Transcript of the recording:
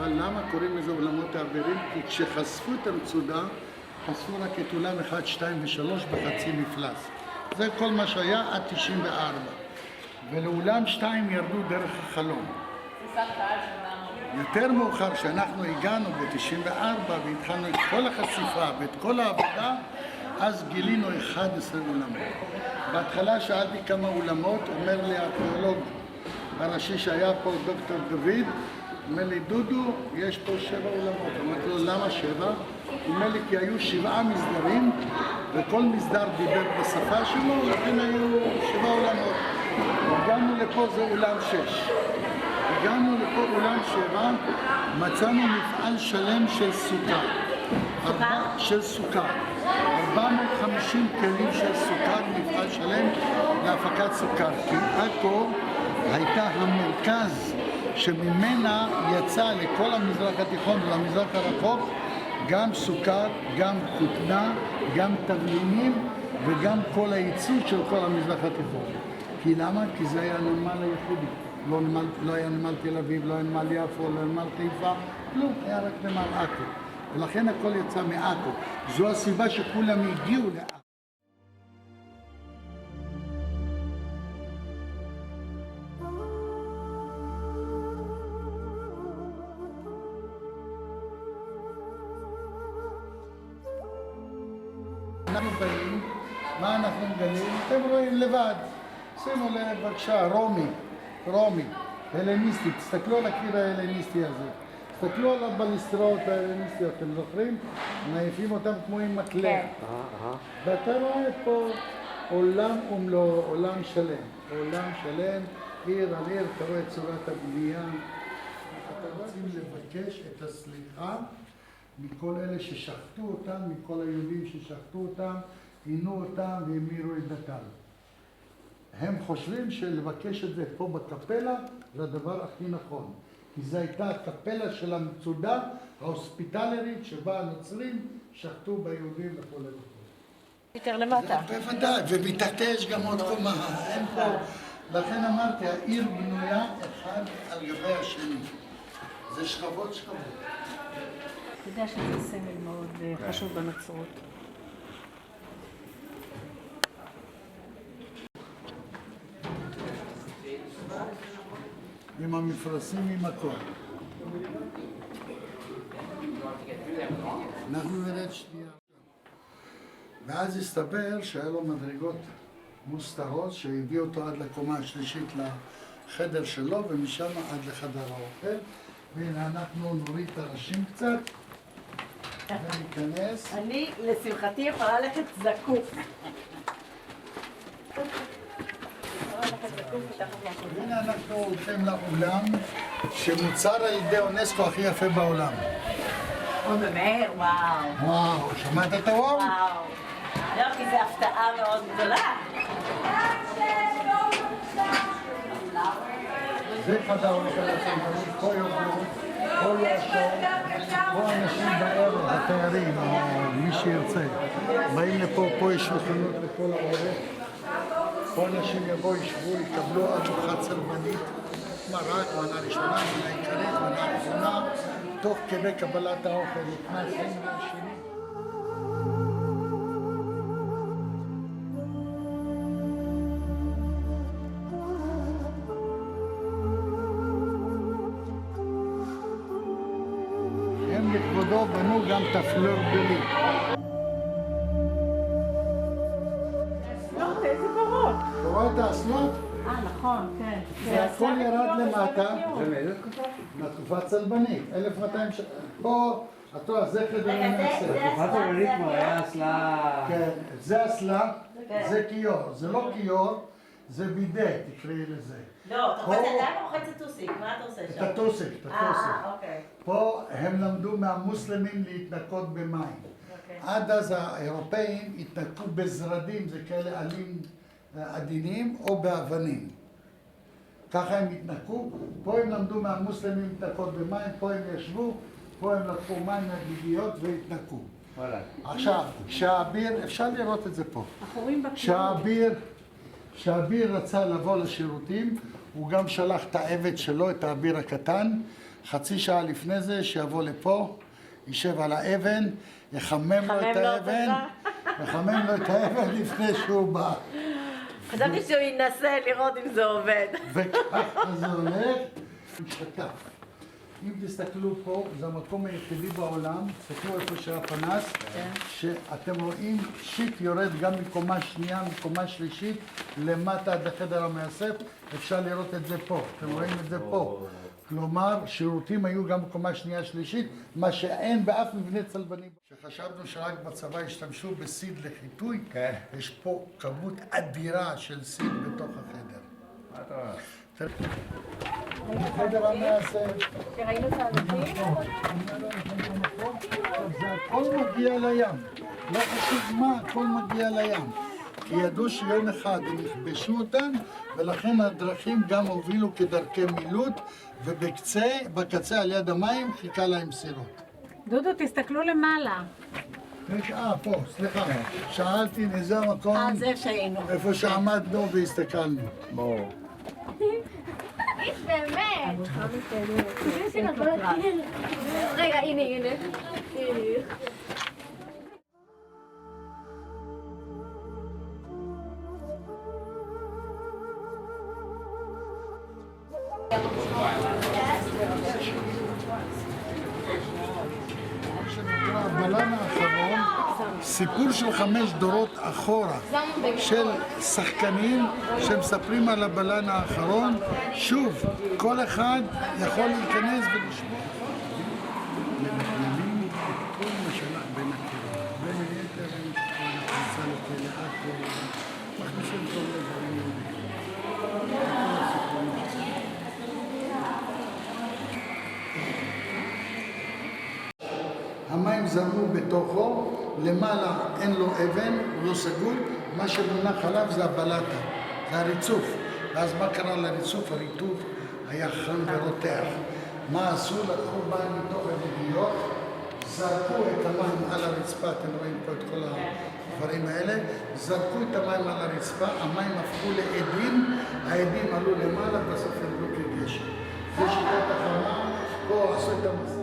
אבל למה קוראים לזה עולמות האבירים? כי כשחשפו את המצודה, חשפו רק את עולם 1, 2 ו-3 בחצי מפלס. זה כל מה שהיה עד 94. ולעולם 2 ירדו דרך החלום. יותר מאוחר, כשאנחנו הגענו ב-94 והתחלנו את כל החשיפה ואת כל העבודה, אז גילינו 11 עולמות. בהתחלה שאלתי כמה עולמות, אומר לי הארכיאולוג הראשי שהיה פה, דוקטור דוד, אומר לי, דודו, יש פה 7 עולמות. אמרתי לו, למה 7? הוא אומר לי, כי היו 7 מסדרים, וכל מסדר דיבר בשפה שלו, לכן היו 7 עולמות. הגענו לפה, זה עולם 6. הגענו לפה עולם 7, מצאנו מפעל שלם של סוכר. של סוכר. 450 כלים של סוכר, מפעל שלם להפקת סוכר. כי עכו הייתה המרכז שממנה יצא לכל המזרח התיכון ולמזרח הרחוק גם סוכר, גם כותנה, גם תבלינים וגם כל הייצוא של כל המזרח התיכון. כי למה? כי זה היה הנמל הייחודי. לא היה נמל תל אביב, לא היה נמל יפו, לא היה נמל חיפה, כלום, היה רק נמל עכו. ולכן הכל יצא מעכו. זו הסיבה שכולם הגיעו לעכו. אנחנו באים, מה אנחנו מגלים? אתם רואים לבד. שימו לב בבקשה, רומי, הלניסטי, תסתכלו על הקיר ההלניסטי הזה. תסתכלו על הבליסטרות ההלניסטיות, אתם זוכרים? מעיפים אותם כמו עם מקלע. ואתה רואה פה עולם ומלואו, עולם שלם, עיר על עיר, אתה רואה את צורת הבנייה. אתה רוצים לבקש את הסליחה מכל אלה ששחטו אותם, מכל היהודים ששחטו אותם, עינו אותם והמירו את דתם. הם חושבים שלבקש את זה פה בקפלה זה הדבר הכי נכון. כי זו הייתה הקפלה של המצודה ההוספיטלרית שבה הנוצרים שחטו ביהודים וכו' וכו'. יותר למטה. בוודאי, ומתחתיה יש גם עוד קומה. אין פה. לכן אמרתי, העיר בנויה אחד על גבי השני. זה שכבות. אתה יודע שזה סמל מאוד חשוב בנצרות. עם המפרסים, עם הכל. אנחנו נרד שנייה. ואז הסתבר שהיה לו מדרגות מוסתרות שהביא אותו עד לקומה השלישית לחדר שלו ומשם עד לחדר האוכל. והנה אנחנו נוריד את הראשים קצת וניכנס. אני לשמחתי יכולה ללכת זקוף. הנה אנחנו הולכים לאולם שמוצר על ידי אונסקו הכי יפה בעולם. באמת? וואו. שמעת את הוואו? וואו. לא, כי זו הפתעה מאוד גדולה. זה חדר האוכל הצלחני, פה יאכלו, פה ישו, פה אנשים בערב, התיירים, או מי שירצה. באים לפה, פה יש שולחנות לכל העורף. פה אנשים יבואו, ישבו, יקבלו ארוחה צלבנית, מרק, מנה ראשונה, מנה עיקרית, מנה אחרונה, תוך כדי קבלת האוכל, נכנס אחד מהשני. הם לכבודו בנו גם את הפלור בלי. אתה רואה את האסלות? נכון, כן. זה הכל ירד למטה. מהתקופה הצלבנית, 1200 שנה. פה, אתה יודע, זה חדר המעשר. בתקופה הצלבנית כבר היה אסלה... כן, זה אסלה, זה כיור. זה לא כיור, זה בידה, תקראי לזה. לא, אתה רוחץ את הטוסיק, מה אתה עושה שם? את הטוסיק. אוקיי. פה הם למדו מהמוסלמים להתנקות במים. עד אז האירופאים התנקו בזרדים, זה כאלה עלים עדינים, או באבנים. ככה הם התנקו. פה הם למדו מהמוסלמים להתנקות במים, פה הם ישבו, פה הם לקחו מים מהגיגיות והתנקו. עכשיו, כשהאביר, אפשר לראות את זה פה. כשהאביר רצה לבוא לשירותים, הוא גם שלח את העבד שלו, את האביר הקטן, חצי שעה לפני זה, שיבוא לפה, יישב על האבן, יחמם לו את האבן, יחמם לו את האבן לפני שהוא בא. חשבתי שהוא ינסה לראות אם זה עובד. וככה זה הולך, משתקף. אם תסתכלו פה, זה המקום היחידי בעולם, תסתכלו איפה שהפנס, שאתם רואים שיט יורד גם מקומה שנייה, מקומה שלישית, למטה עד לחדר המאסף, אפשר לראות את זה פה, אתם רואים את זה פה. כלומר, שירותים היו גם בקומה שנייה שלישית, מה שאין באף מבנה צלבני. שחשבנו שרק בצבא השתמשו בסיד לחיטוי, יש פה כמות אדירה של סיד בתוך החדר. מה אתה אומר? חדר המאסף. שראינו את האנשים? זה הכל מגיע לים, לא חשוב מה, הכל מגיע לים. כי ידעו שיום אחד הם יכבשו אותם, ולכן הדרכים גם הובילו כדרכי מילוט, ובקצה על יד המים חיכה להם סירות. דודו, תסתכלו למעלה. פה, סליחה, שאלתי, זה המקום זה שהיינו. איפה שעמדנו והסתכלנו. ברור. באמת. רגע, הנה. הבלן האחרון, סיפור של 5 דורות אחורה של שחקנים שמספרים על הבלן האחרון. שוב, כל אחד יכול להיכנס ולשמוע. מנגנים את כל מה שהלך בין הקירות. בין היתר הם נכנסה לכלא עכו, מכניסים כל הדברים יהודים. המים זרמו בתוכו, למעלה אין לו אבן, הוא לא סגור, מה שמונח עליו זה הבלטה, זה הריצוף. ואז מה קרה לריצוף? הריצוף היה חם ורותח. מה עשו? לקחו מים מתוך הדגיות, זרקו את המים על הרצפה, אתם רואים פה את כל הדברים האלה, זרקו את המים על הרצפה, המים הפכו לעדים, העדים עלו למעלה, בסוף ירדו כגשם. זה שיטת החמה, פה עשו את המסע.